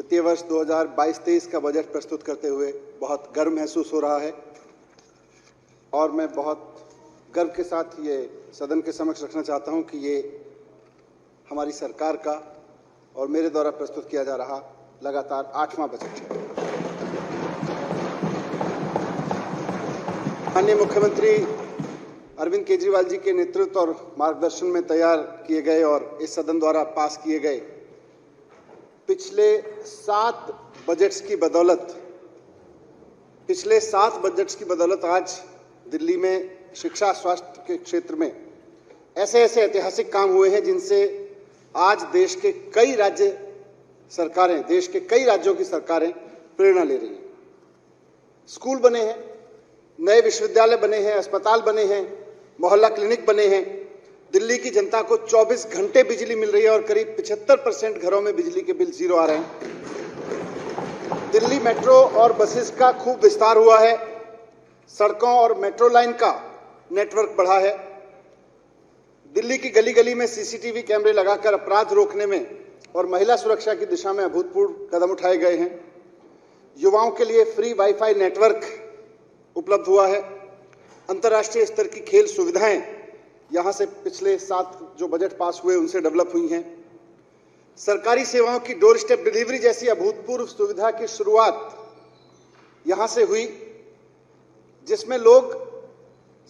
वित्तीय वर्ष 2022-23 का बजट प्रस्तुत करते हुए बहुत गर्व महसूस हो रहा है और मैं बहुत गर्व के साथ ये सदन के समक्ष रखना चाहता हूं कि ये हमारी सरकार का और मेरे द्वारा प्रस्तुत किया जा रहा लगातार 8वां बजट है। माननीय मुख्यमंत्री अरविंद केजरीवाल जी के नेतृत्व और मार्गदर्शन में तैयार किए गए और इस सदन द्वारा पास किए गए पिछले 7 बजट्स की बदौलत आज दिल्ली में शिक्षा स्वास्थ्य के क्षेत्र में ऐसे ऐतिहासिक काम हुए हैं जिनसे आज देश के कई राज्यों की सरकारें प्रेरणा ले रही हैं। स्कूल बने हैं, नए विश्वविद्यालय बने हैं, अस्पताल बने हैं, मोहल्ला क्लिनिक बने हैं। दिल्ली की जनता को 24 घंटे बिजली मिल रही है और करीब 75% घरों में बिजली के बिल जीरो आ रहे हैं। दिल्ली मेट्रो और बसेस का खूब विस्तार हुआ है। सड़कों और मेट्रो लाइन का नेटवर्क बढ़ा है। दिल्ली की गली गली में सीसीटीवी कैमरे लगाकर अपराध रोकने में और महिला सुरक्षा की दिशा में अभूतपूर्व कदम उठाए गए हैं। युवाओं के लिए फ्री वाईफाई नेटवर्क उपलब्ध हुआ है। अंतर्राष्ट्रीय स्तर की खेल सुविधाएं यहां से पिछले 7 जो बजट पास हुए उनसे डेवलप हुई हैं। सरकारी सेवाओं की डोर स्टेप डिलीवरी जैसी अभूतपूर्व सुविधा की शुरुआत यहां से हुई, जिसमें लोग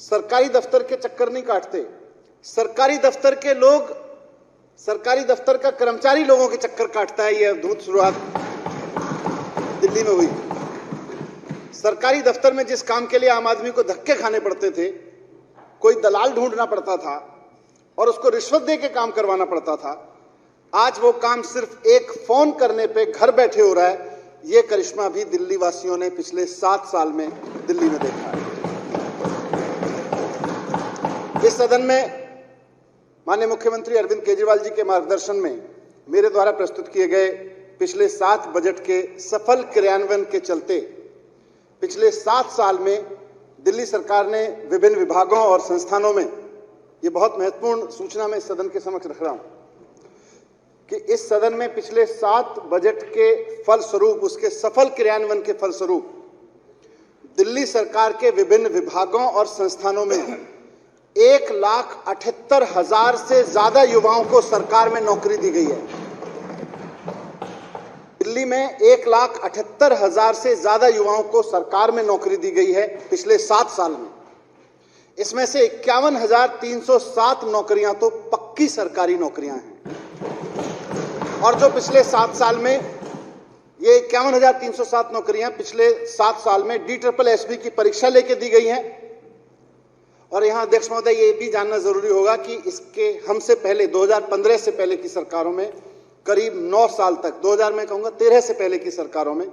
सरकारी दफ्तर के चक्कर नहीं काटते। सरकारी दफ्तर का कर्मचारी लोगों के चक्कर काटता है। यह अद्भुत शुरुआत दिल्ली में हुई। सरकारी दफ्तर में जिस काम के लिए आम आदमी को धक्के खाने पड़ते थे, कोई दलाल ढूंढना पड़ता था और उसको रिश्वत दे के काम करवाना पड़ता था, आज वो काम सिर्फ एक फोन करने पे घर बैठे हो रहा है। ये करिश्मा भी दिल्ली वासियों ने पिछले 7 साल में दिल्ली में देखा है। इस सदन में माननीय मुख्यमंत्री अरविंद केजरीवाल जी के मार्गदर्शन में मेरे द्वारा प्रस्तुत किए गए पिछले 7 बजट के सफल क्रियान्वयन के चलते पिछले 7 साल में दिल्ली सरकार ने विभिन्न विभागों और संस्थानों में, ये बहुत महत्वपूर्ण सूचना मैं इस सदन के समक्ष रख रहा हूं कि इस सदन में पिछले 7 बजट के फलस्वरूप, उसके सफल क्रियान्वयन के फलस्वरूप दिल्ली सरकार के विभिन्न विभागों और संस्थानों में 1,78,000 से ज्यादा युवाओं को सरकार में नौकरी दी गई है। दिल्ली में 1,78,000 से ज्यादा युवाओं को सरकार में नौकरी दी गई है पिछले 7 साल में। इसमें से 51,307 नौकरियां तो पक्की सरकारी नौकरियां हैं और जो पिछले 7 साल में ये 51,307 नौकरियां पिछले 7 साल में DSSB की परीक्षा लेके दी गई हैं। और यहां अध्यक्ष महोदय, ये भी जानना जरूरी होगा कि इसके हमसे पहले 2015 से पहले की सरकारों में करीब 9 साल तक, 2000 में कहूंगा 13 से पहले की सरकारों में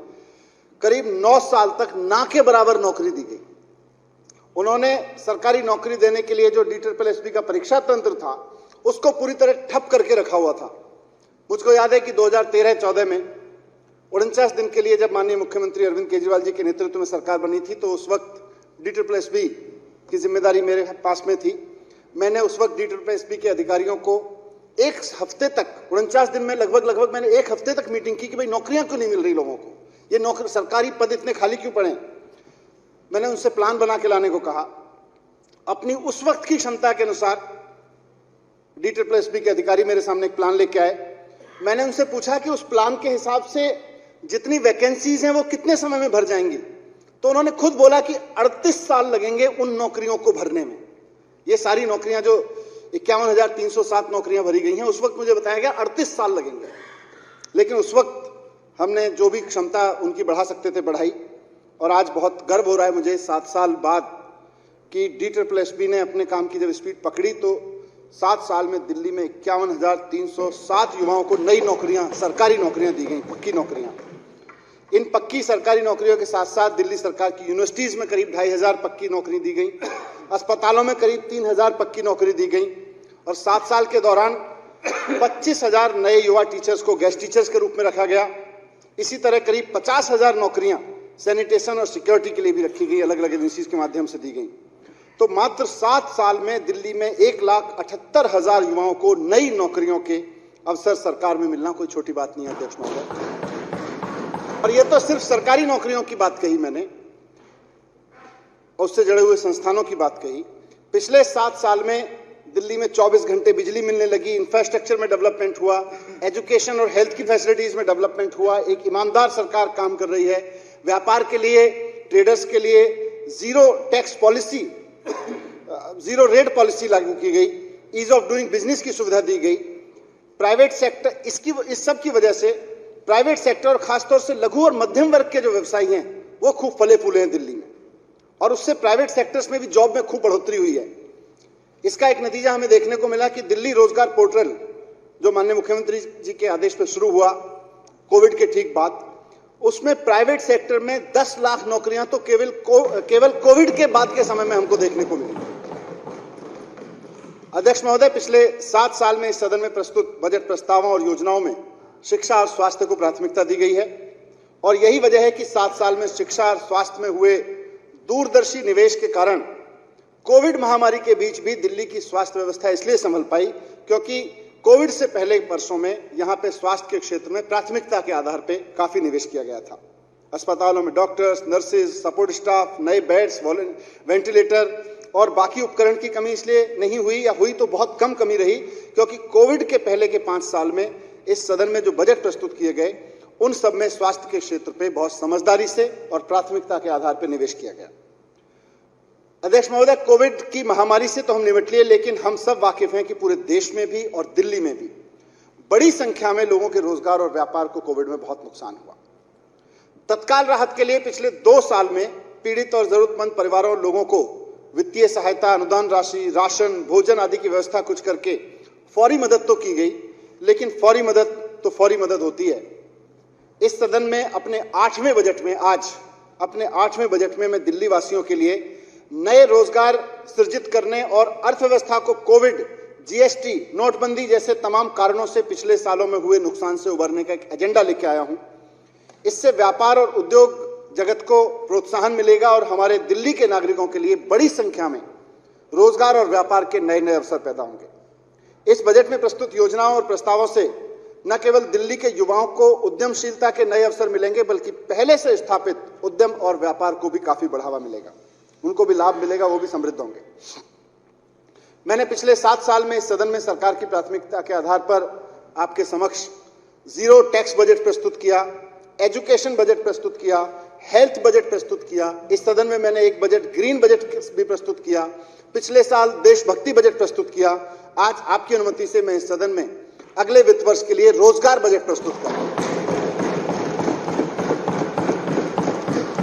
करीब 9 साल तक ना के बराबर नौकरी दी गई। उन्होंने सरकारी नौकरी देने के लिए जो DSSB का परीक्षा तंत्र था उसको पूरी तरह ठप करके रखा हुआ था। मुझको याद है कि 2013-14 में 49 दिन के लिए जब माननीय मुख्यमंत्री अरविंद केजरीवाल जी के नेतृत्व में सरकार बनी थी, तो उस वक्त DSSB की जिम्मेदारी मेरे पास में थी। मैंने उस वक्त DSSB के अधिकारियों को एक हफ्ते तक, 49 दिन में लगभग मैंने 1 हफ्ते तक मीटिंग की कि भाई नौकरियां क्यों नहीं मिल रही लोगों को, ये नौकरी सरकारी पद इतने खाली क्यों पड़े। मैंने उनसे प्लान बना के लाने को कहा। अपनी उस वक्त की क्षमता के अनुसार DSSB के अधिकारी मेरे सामने एक प्लान लेके आए। मैंने उनसे पूछा कि उस प्लान के हिसाब से जितनी वैकेंसीज हैं वो कितने समय में भर जाएंगी, तो उन्होंने खुद बोला कि 38 साल लगेंगे उन नौकरियों को भरने में। ये सारी नौकरियां जो 51,307 नौकरियां भरी गई हैं, उस वक्त मुझे बताया गया 38 साल लगेंगे। लेकिन उस वक्त हमने जो भी क्षमता उनकी बढ़ा सकते थे बढ़ाई। और आज बहुत गर्व हो रहा है मुझे 7 साल बाद कि DSSB ने अपने काम की जब स्पीड पकड़ी तो 7 साल में दिल्ली में 51,307 युवाओं को नई नौकरियां, सरकारी नौकरियां दी गई, पक्की नौकरियां। इन पक्की सरकारी नौकरियों के साथ साथ दिल्ली सरकार की यूनिवर्सिटीज में करीब 2,500 पक्की नौकरी दी गई, अस्पतालों में करीब 3,000 पक्की नौकरी दी गई और 7 साल के दौरान 25,000 नए युवा टीचर्स को गेस्ट टीचर्स के रूप में रखा गया। इसी तरह करीब 50,000 नौकरियां सैनिटेशन और सिक्योरिटी के लिए भी रखी गई, अलग अलग एजेंसीज के माध्यम से दी गई। तो मात्र 7 साल में दिल्ली में 1,78,000 युवाओं को नई नौकरियों के अवसर सरकार में मिलना कोई छोटी बात नहीं है अध्यक्ष महोदय। और ये तो सिर्फ सरकारी नौकरियों की बात कही मैंने, उससे जुड़े हुए संस्थानों की बात कही। पिछले 7 साल में दिल्ली में 24 घंटे बिजली मिलने लगी, इंफ्रास्ट्रक्चर में डेवलपमेंट हुआ, एजुकेशन और हेल्थ की फैसिलिटीज में डेवलपमेंट हुआ, एक ईमानदार सरकार काम कर रही है। व्यापार के लिए, ट्रेडर्स के लिए zero tax policy, zero rate policy लागू की गई, ईज ऑफ डूइंग बिजनेस की सुविधा दी गई। प्राइवेट सेक्टर, इस सब की वजह से प्राइवेट सेक्टर और खासतौर से लघु और मध्यम वर्ग के जो व्यवसायी हैं वो खूब फले फूले हैं दिल्ली में, और उससे प्राइवेट सेक्टर्स में भी जॉब में खूब बढ़ोतरी हुई है। इसका एक नतीजा हमें देखने को मिला कि दिल्ली रोजगार पोर्टल, जो माननीय मुख्यमंत्री जी के आदेश पर शुरू हुआ कोविड के ठीक बाद, उसमें प्राइवेट सेक्टर में 10 लाख नौकरियां तो केवल कोविड के बाद के समय में हमको देखने को मिली। अध्यक्ष महोदय, पिछले 7 साल में इस सदन में प्रस्तुत बजट प्रस्तावों और योजनाओं में शिक्षा और स्वास्थ्य को प्राथमिकता दी गई है, और यही वजह है कि 7 साल में शिक्षा और स्वास्थ्य में हुए दूरदर्शी निवेश के कारण कोविड महामारी के बीच भी दिल्ली की स्वास्थ्य व्यवस्था इसलिए संभल पाई क्योंकि कोविड से पहले वर्षों में यहां पे स्वास्थ्य के क्षेत्र में प्राथमिकता के आधार पे काफी निवेश किया गया था। अस्पतालों में डॉक्टर्स, नर्सेज, सपोर्ट स्टाफ, नए बेड्स, वेंटिलेटर और बाकी उपकरण की कमी इसलिए नहीं हुई, या हुई तो बहुत कम कमी रही, क्योंकि कोविड के पहले के 5 साल में इस सदन में जो बजट प्रस्तुत किए गए उन सब में स्वास्थ्य के क्षेत्र पे बहुत समझदारी से और प्राथमिकता के आधार पर निवेश किया गया। अध्यक्ष महोदय, कोविड की महामारी से तो हम निपट लिए, लेकिन हम सब वाकिफ हैं कि पूरे देश में भी और दिल्ली में भी बड़ी संख्या में लोगों के रोजगार और व्यापार को कोविड में बहुत नुकसान हुआ। तत्काल राहत के लिए पिछले 2 साल में पीड़ित और जरूरतमंद परिवारों और लोगों को वित्तीय सहायता, अनुदान राशि, राशन, भोजन आदि की व्यवस्था कुछ करके फौरी मदद तो की गई, लेकिन फौरी मदद तो फौरी मदद होती है। इस सदन में अपने 8वें बजट में मैं दिल्ली वासियों के लिए नए रोजगार सृजित करने और अर्थव्यवस्था को कोविड, जीएसटी, नोटबंदी जैसे तमाम कारणों से पिछले सालों में हुए नुकसान से उबरने का एक एजेंडा लेके आया हूं। इससे व्यापार और उद्योग जगत को प्रोत्साहन मिलेगा और हमारे दिल्ली के नागरिकों के लिए बड़ी संख्या में रोजगार और व्यापार के नए नए अवसर पैदा होंगे। इस बजट में प्रस्तुत योजनाओं और प्रस्तावों से न केवल दिल्ली के युवाओं को उद्यमशीलता के नए अवसर मिलेंगे, बल्कि पहले से स्थापित उद्यम और व्यापार को भी काफी बढ़ावा मिलेगा, उनको भी लाभ मिलेगा, वो भी समृद्ध होंगे। मैंने पिछले 7 साल में इस सदन में सरकार की प्राथमिकता के आधार पर आपके समक्ष जीरो टैक्स बजट प्रस्तुत किया, एजुकेशन बजट प्रस्तुत किया, हेल्थ बजट प्रस्तुत किया। इस सदन में मैंने एक बजट ग्रीन बजट भी प्रस्तुत किया। पिछले साल देशभक्ति बजट प्रस्तुत किया। आज आपकी अनुमति से मैं इस सदन में अगले वित्त वर्ष के लिए रोजगार बजट प्रस्तुत कर रहा हूं।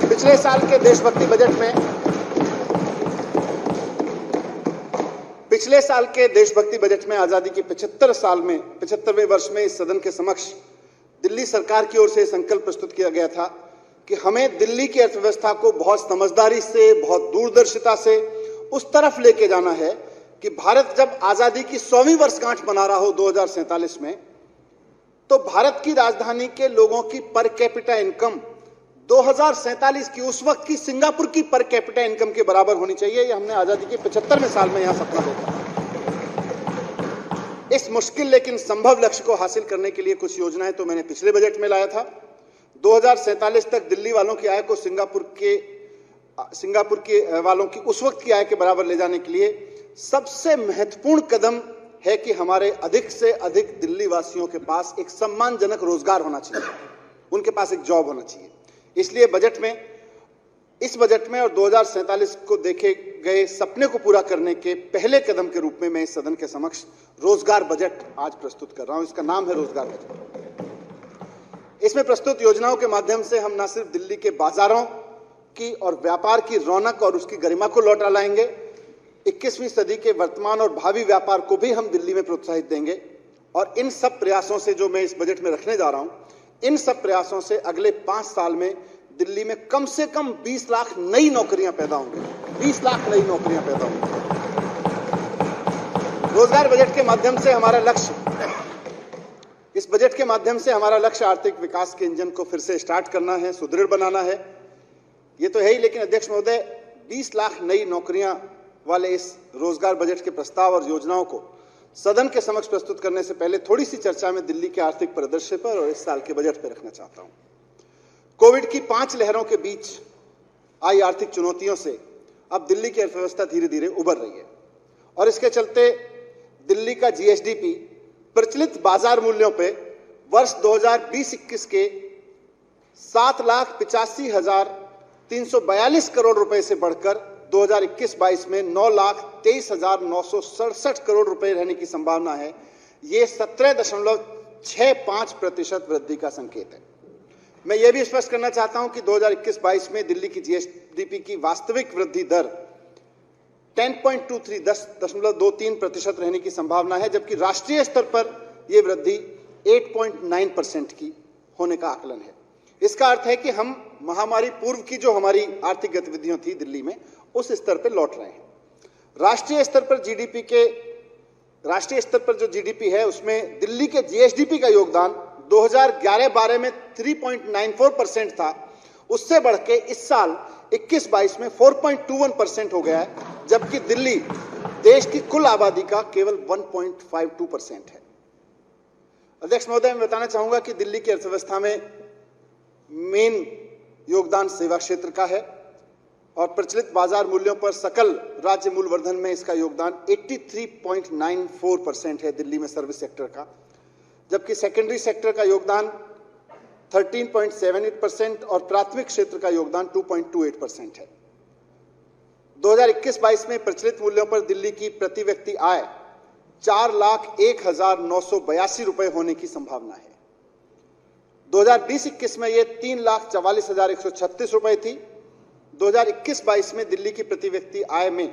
पिछले साल के देशभक्ति बजट में आजादी के 75वें वर्ष में इस सदन के समक्ष दिल्ली सरकार की ओर से संकल्प प्रस्तुत किया गया था कि हमें दिल्ली की अर्थव्यवस्था को बहुत समझदारी से, बहुत दूरदर्शिता से उस तरफ लेके जाना है कि भारत जब आजादी की 100वीं वर्षगांठ मना रहा हो 2047 में, तो भारत की राजधानी के लोगों की पर कैपिटा इनकम 2047 की, उस वक्त की सिंगापुर की पर कैपिटा इनकम के बराबर होनी चाहिए। ये हमने आजादी के 75वें साल में यहां सपना देखा। इस मुश्किल लेकिन संभव लक्ष्य को हासिल करने के लिए कुछ योजनाएं तो मैंने पिछले बजट में लाया था। 2047 तक दिल्ली वालों की आय को सिंगापुर के वालों की उस वक्त की आय के बराबर ले जाने के लिए सबसे महत्वपूर्ण कदम है कि हमारे अधिक से अधिक दिल्ली वासियों के पास एक सम्मानजनक रोजगार होना चाहिए, उनके पास एक जॉब होना चाहिए। इसलिए इस बजट में और 2047 को देखे गए सपने को पूरा करने के पहले कदम के रूप में मैं इस सदन के समक्ष रोजगार बजट आज प्रस्तुत कर रहा हूं। इसका नाम है रोजगार बजट। इसमें प्रस्तुत योजनाओं के माध्यम से हम न सिर्फ दिल्ली के बाजारों की और व्यापार की रौनक और उसकी गरिमा को लौटा लाएंगे, 21वीं सदी के वर्तमान और भावी व्यापार को भी हम दिल्ली में प्रोत्साहित देंगे। और इन सब प्रयासों से जो मैं इस बजट में रखने जा रहा हूं, इन सब प्रयासों से अगले 5 साल में दिल्ली में कम से कम 20 लाख नई नौकरियां पैदा होंगी। 20 लाख नई नौकरियां पैदा होंगी। रोजगार बजट के माध्यम से हमारा लक्ष्य, इस बजट के माध्यम से हमारा लक्ष्य आर्थिक विकास के इंजन को फिर से स्टार्ट करना है, सुदृढ़ बनाना है। ये तो है ही, लेकिन अध्यक्ष महोदय, 20 लाख नई नौकरियां वाले इस रोजगार बजट के प्रस्ताव और योजनाओं को सदन के समक्ष प्रस्तुत करने से पहले थोड़ी सी चर्चा में दिल्ली के आर्थिक परिदृश्य पर और इस साल के बजट पर रखना चाहता हूं। कोविड की 5 लहरों के बीच आई आर्थिक चुनौतियों से अब दिल्ली की अर्थव्यवस्था धीरे धीरे उभर रही है और इसके चलते दिल्ली का जीएसडीपी प्रचलित बाजार मूल्यों पे वर्ष 2020-21 के 7,85,342 करोड़ रुपए से बढ़कर 2021-22 में 9,23,967 करोड़ रुपए रहने की संभावना है। ये 17.65% वृद्धि का संकेत है। मैं यह भी स्पष्ट करना चाहता हूं कि 2021-22 में दिल्ली की जीएसडीपी की वास्तविक वृद्धि दर 10.23% रहने की संभावना है, जबकि राष्ट्रीय स्तर पर यह वृद्धि 8.9% की होने का आकलन है। इसका अर्थ है कि हम महामारी पूर्व की जो हमारी आर्थिक गतिविधियां थी दिल्ली में, उस स्तर पर लौट रहे हैं। राष्ट्रीय स्तर पर जो जीडीपी है, उसमें दिल्ली के जीएसडीपी का योगदान 2011-12 में 3.94% था, उससे बढ़ के इस साल 21-22 में 4.21% हो गया है, जबकि दिल्ली देश की कुल आबादी का केवल 1.52% है। अध्यक्ष महोदय, मैं बताना चाहूंगा कि दिल्ली की अर्थव्यवस्था में मेन योगदान सेवा क्षेत्र का है और प्रचलित बाजार मूल्यों पर सकल राज्य मूल्यवर्धन में इसका योगदान 83.94% है दिल्ली में सर्विस सेक्टर का, जबकि सेकेंडरी सेक्टर का योगदान 13.78% और प्राथमिक क्षेत्र का योगदान 2.28% है। 2021-22 में प्रचलित मूल्यों पर दिल्ली की प्रति व्यक्ति आय 4,01,982 रुपए होने की संभावना है। 2020-21 में यह 3,44,136 रुपए थी। 2021-22 में दिल्ली की प्रति व्यक्ति आय में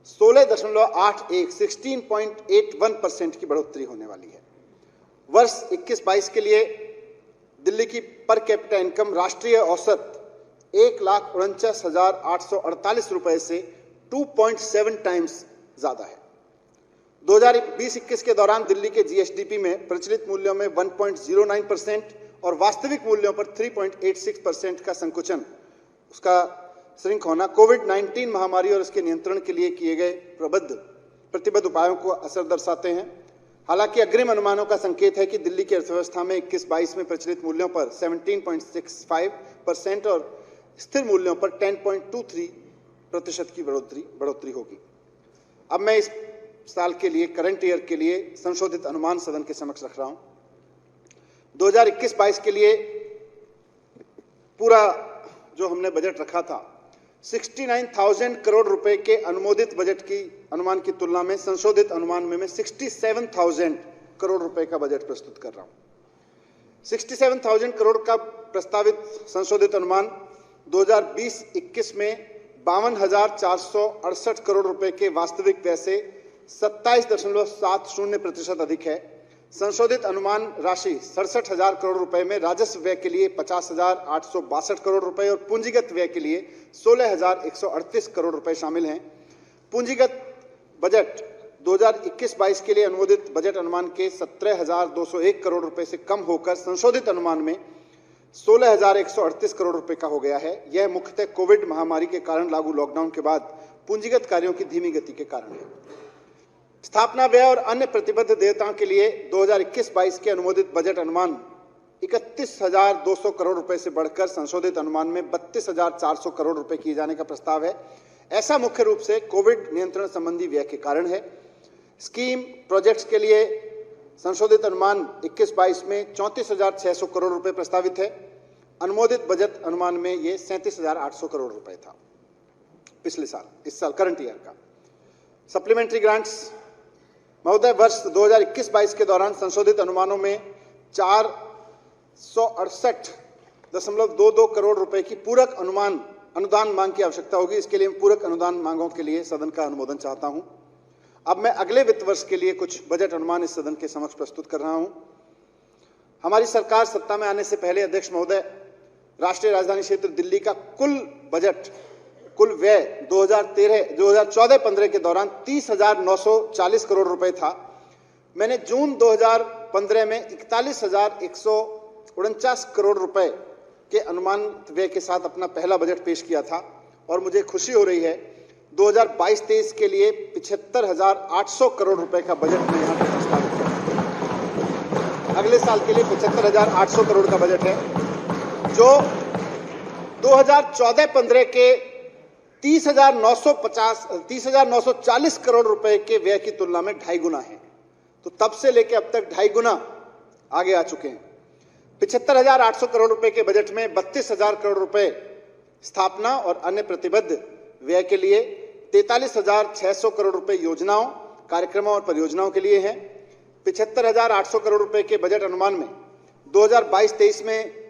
16.81% की बढ़ोतरी होने वाली है। वर्ष 21-22 के लिए दिल्ली की पर कैपिटा इनकम राष्ट्रीय औसत 1,49,848 रुपए से 2.7 टाइम्स ज्यादा है। 2020-21 के दौरान दिल्ली के जीएसडीपी में प्रचलित मूल्यों में 1.09% और वास्तविक मूल्यों पर 3.86% का संकुचन, उसका श्रिंक होना कोविड-19 महामारी और इसके नियंत्रण के लिए किए गए प्रतिबद्ध उपायों को असर दर्शाते हैं। हालांकि अग्रिम अनुमानों का संकेत है कि दिल्ली की अर्थव्यवस्था में 21-22 में प्रचलित मूल्यों पर 17.65% और स्थिर मूल्यों पर 10.23% की बढ़ोतरी होगी। अब मैं इस साल के लिए, करंट ईयर के लिए संशोधित अनुमान सदन के समक्ष रख रहा हूं। 2021-22 के लिए पूरा जो हमने बजट रखा था, 69,000 करोड़ रुपए के अनुमोदित बजट की अनुमान की तुलना में संशोधित अनुमान में मैं 67,000 करोड़ रुपए का बजट प्रस्तुत कर रहा हूं। 67,000 करोड़ का प्रस्तावित संशोधित अनुमान 2020-21 में 52,468 करोड़ रुपए के वास्तविक व्यय से 27.70% अधिक है। संशोधित अनुमान राशि 67,000 करोड़ रुपए में राजस्व व्यय के लिए 50,862 करोड़ रुपए और पूंजीगत व्यय के लिए 16,138 करोड़ रुपए शामिल हैं। पूंजीगत बजट 2021-22 के लिए अनुमोदित बजट अनुमान के 17,201 करोड़ रुपए से कम होकर संशोधित अनुमान में 16,138 करोड़ रुपए का हो गया है। यह मुख्यतः कोविड महामारी के कारण लागू लॉकडाउन के बाद पूंजीगत कार्यों की धीमी गति के कारण है। स्थापना व्यय और अन्य प्रतिबद्ध देयताओं के लिए 2021-22 के अनुमोदित बजट अनुमान 31,200 करोड़ रुपए से बढ़कर संशोधित अनुमान में 32,400 करोड़ रुपए किए जाने का प्रस्ताव है। ऐसा मुख्य रूप से कोविड नियंत्रण संबंधी व्यय के कारण है। स्कीम प्रोजेक्ट्स के लिए संशोधित अनुमान 21-22 में 34,600 करोड़ रुपए प्रस्तावित है। अनुमोदित बजट अनुमान में यह 37,800 करोड़ रुपए था पिछले साल, इस साल करंट ईयर का। सप्लीमेंट्री ग्रांट्स महोदय, वर्ष 2021-22 के दौरान संशोधित अनुमानों में 468.22 करोड़ रुपए की पूरक अनुदान मांग की आवश्यकता होगी। इसके लिए पूरक अनुदान मांगों के लिए सदन का अनुमोदन चाहता हूं। अब मैं अगले वित्त वर्ष के लिए कुछ बजट अनुमान इस सदन के समक्ष प्रस्तुत कर रहा हूं। हमारी सरकार सत्ता में आने से पहले, अध्यक्ष महोदय, राष्ट्रीय राजधानी क्षेत्र दिल्ली का कुल व्यय 2014-15 के दौरान 30,940 करोड़ रुपए था। मैंने जून 2015 में 41,149 करोड़ रुपए के अनुमानित व्यय के साथ अपना पहला बजट पेश किया था और मुझे खुशी हो रही है 2022-23 के लिए 75,800 करोड़ रुपए का बजट में यहाँ पर प्रस्तावित है। अगले साल के लिए 75,800 करोड़ का बजट है, जो 2014-15 के 30,940 करोड़ रुपए के व्यय की तुलना में 2.5 गुना है। तो तब से लेकर अब तक 2.5 गुना आगे आ चुके हैं। 75,800 करोड़ रुपए के बजट में 32,000 करोड़ रुपए स्थापना और अन्य प्रतिबद्ध व्यय के लिए, 43,600 करोड़ रुपए योजनाओं, कार्यक्रमों और परियोजनाओं के लिए हैं। 75,800 करोड़ रुपए के बजट अनुमान में 2022-23 में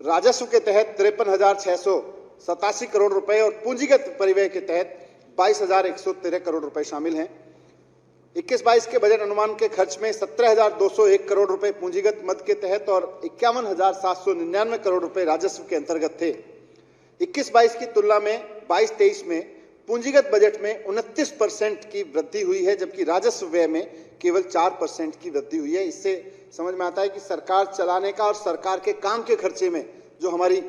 राजस्व के तहत 53,687 करोड़ रुपए और पूंजीगत परिव्यय के तहत 22,113 करोड़ रुपए शामिल हैं। 21-22 के बजट अनुमान के खर्च में 17,201 करोड़ रुपए पूंजीगत मद के तहत और 51,799 करोड़ रुपए राजस्व के अंतर्गत थे। 21-22 की तुलना में 22-23 में पूंजीगत बजट में 29% की वृद्धि हुई है, जबकि राजस्व व्यय में केवल 4% की वृद्धि हुई है। इससे समझ में आता है कि सरकार चलाने का और सरकार के काम के खर्चे में जो हमारी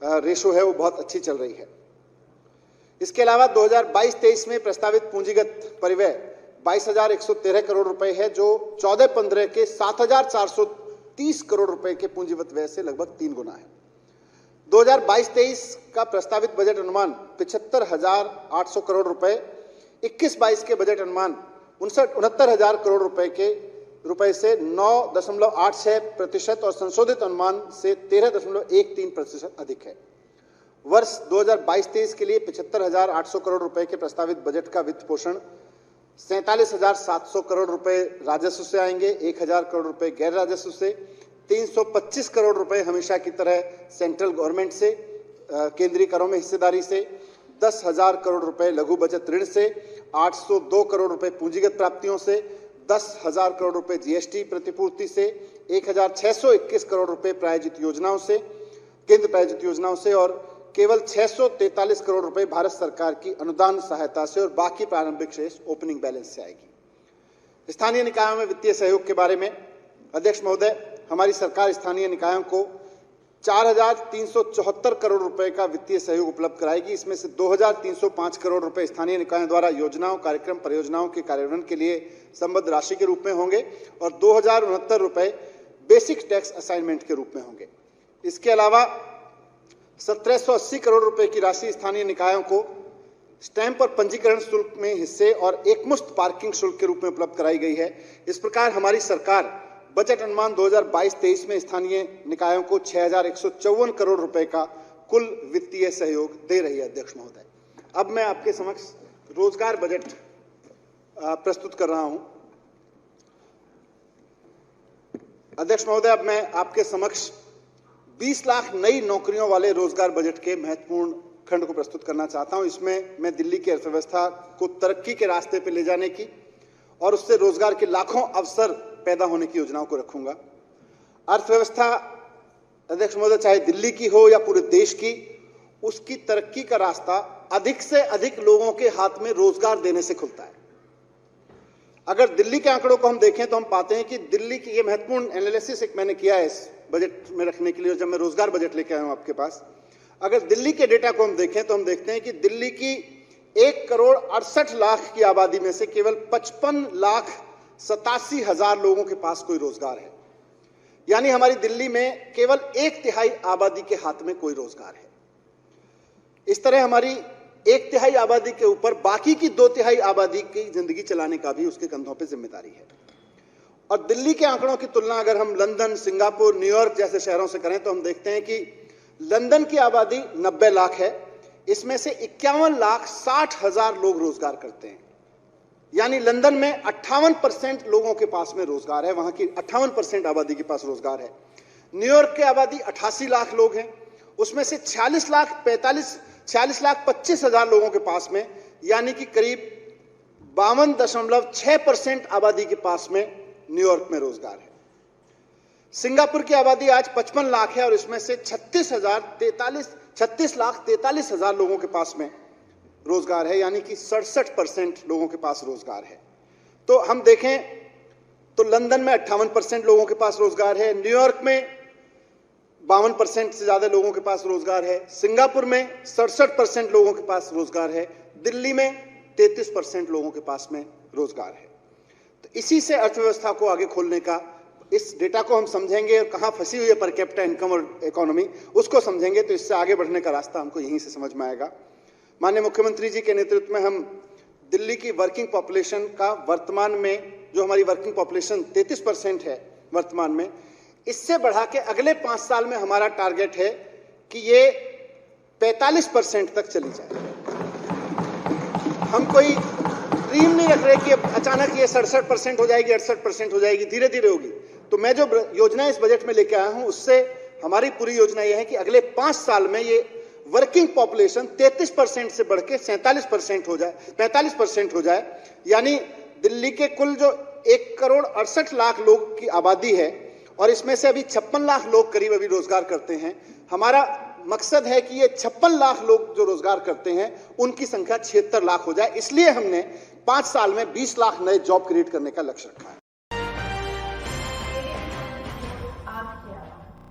रेशो है वो बहुत अच्छी चल रही है। इसके अलावा 2022-23 में प्रस्तावित पूंजीगत परिव्यय 22,113 करोड़ रुपए है, जो 14-15 के 7,430 करोड़ रुपए के पूंजीगत व्यय से लगभग 3 गुना है। 2022-23 का प्रस्तावित बजट अनुमान 75,800 करोड़ रुपए, 21-22 के बजट अनुमान 69,000 करोड़ रुपए से 9.86% और संशोधित अनुमान से 13.13% अधिक है। वर्ष 2022-23 के लिए 75,800 करोड़ रुपए के प्रस्तावित बजट का वित्त पोषण 47,700 करोड़ रुपए राजस्व से आएंगे, 1,000 करोड़ रुपए गैर राजस्व से, 325 करोड़ रुपए हमेशा की तरह सेंट्रल गवर्नमेंट से, केंद्रीय करों में हिस्सेदारी से, 10,000 करोड़ रुपए लघु बचत ऋण से, 802 करोड़ रुपए पूंजीगत प्राप्तियों से, 10,000 करोड़ रुपए जीएसटी प्रतिपूर्ति से, 1,621 करोड़ रुपए प्रायोजित योजनाओं से, केंद्र प्रायोजित योजनाओं से और केवल 643 करोड़ रुपए भारत सरकार की अनुदान सहायता से और बाकी प्रारंभिक शेष ओपनिंग बैलेंस से आएगी। स्थानीय निकायों में वित्तीय सहयोग के बारे में अध्यक्ष महोदय, हमारी सरकार स्थानीय निकायों को 4,374 करोड़ रुपए का वित्तीय सहयोग उपलब्ध कराएगी। इसमें से 2,305 करोड़ रुपए स्थानीय निकायों द्वारा योजनाओं, कार्यक्रम, परियोजनाओं के कार्यान्वयन के लिए संबद्ध राशि के रूप में होंगे और 2,069 रुपए बेसिक टैक्स असाइनमेंट के रूप में होंगे। इसके अलावा 1,780 करोड़ रुपए की राशि स्थानीय निकायों को स्टैंप और पंजीकरण शुल्क में हिस्से और एकमुश्त पार्किंग शुल्क के रूप में उपलब्ध कराई गई है। इस प्रकार हमारी सरकार बजट अनुमान 2022-23 में स्थानीय निकायों को 6,154 करोड़ रुपए का कुल वित्तीय सहयोग दे रही है। अध्यक्ष महोदय, अब मैं आपके समक्ष रोजगार बजट प्रस्तुत कर रहा हूं। अध्यक्ष महोदय, अब मैं आपके समक्ष 20 लाख नई नौकरियों वाले रोजगार बजट के महत्वपूर्ण खंड को प्रस्तुत करना चाहता हूं। इसमें मैं दिल्ली की अर्थव्यवस्था को तरक्की के रास्ते पर ले जाने की और उससे रोजगार के लाखों अवसर पैदा होने की योजनाओं को रखूंगा। अर्थव्यवस्था अध्यक्ष महोदय, चाहे दिल्ली की हो या पूरे देश की, उसकी तरक्की का रास्ता अधिक से अधिक लोगों के हाथ में रोजगार देने से खुलता है। अगर दिल्ली के आंकड़ों को हम देखें तो हम पाते हैं कि दिल्ली की, ये महत्वपूर्ण एनालिसिस एक मैंने किया है इस बजट में रखने के लिए, जब मैं रोजगार बजट लेके आया हूं आपके पास। अगर दिल्ली के डेटा को हम देखें तो हम देखते हैं कि दिल्ली की 1,68,00,000 की आबादी में से केवल 55,87,000 लोगों के पास कोई रोजगार है। यानी हमारी दिल्ली में केवल 1/3 आबादी के हाथ में कोई रोजगार है। इस तरह हमारी 1/3 आबादी के ऊपर बाकी की 2/3 आबादी की जिंदगी चलाने का भी उसके कंधों पर जिम्मेदारी है। और दिल्ली के आंकड़ों की तुलना अगर हम लंदन, सिंगापुर, न्यूयॉर्क जैसे शहरों से करें तो हम देखते हैं कि लंदन की आबादी 90 लाख है। इसमें से 51,60,000 लोग रोजगार करते हैं। यानी लंदन में 58% लोगों के पास में रोजगार है, वहां की 58% आबादी के पास रोजगार है। न्यूयॉर्क की आबादी 88 लाख लोग हैं, उसमें से 46,25,000 लोगों के पास में, यानी कि करीब 52.6% आबादी के पास में न्यूयॉर्क में रोजगार है। सिंगापुर की आबादी आज 55 लाख है और इसमें से 36,43,000 लोगों के पास में रोजगार है, यानी कि 67% लोगों के पास रोजगार है। तो हम देखें तो लंदन में 58% लोगों के पास रोजगार है, न्यूयॉर्क में 52% से ज्यादा लोगों के पास रोजगार है, सिंगापुर में 67% लोगों के पास रोजगार है, दिल्ली में 33% लोगों के पास में रोजगार है। तो इसी से अर्थव्यवस्था को आगे खोलने का इस डेटा को हम समझेंगे और कहाँ फंसी हुई है पर कैपिटा इनकम और इकोनॉमी, उसको समझेंगे तो इससे आगे बढ़ने का रास्ता हमको यहीं से समझ में आएगा। माननीय मुख्यमंत्री जी के नेतृत्व में हम दिल्ली की वर्किंग पॉपुलेशन का वर्तमान में, जो हमारी वर्किंग पॉपुलेशन 33% है वर्तमान में, इससे बढ़ा के अगले 5 साल में हमारा टारगेट है कि ये 45% तक चली जाए। हम कोई ड्रीम नहीं रख रहे कि अचानक ये 67% हो जाएगी, 68% हो जाएगी, धीरे धीरे होगी। तो मैं जो योजना इस बजट में लेके आया हूं, उससे हमारी पूरी योजना ये है कि अगले 5 साल में ये वर्किंग पॉपुलेशन 33% से बढ़ के 47% हो जाए, 45% हो जाए। यानी दिल्ली के कुल जो 1,68,00,000 लोग की आबादी है और इसमें से अभी 56 लाख लोग करीब अभी रोजगार करते हैं। हमारा मकसद है कि ये 56 लाख लोग जो रोजगार करते हैं उनकी संख्या 76 लाख हो जाए। इसलिए हमने 5 साल में 20 लाख नए जॉब क्रिएट करने का लक्ष्य रखा है।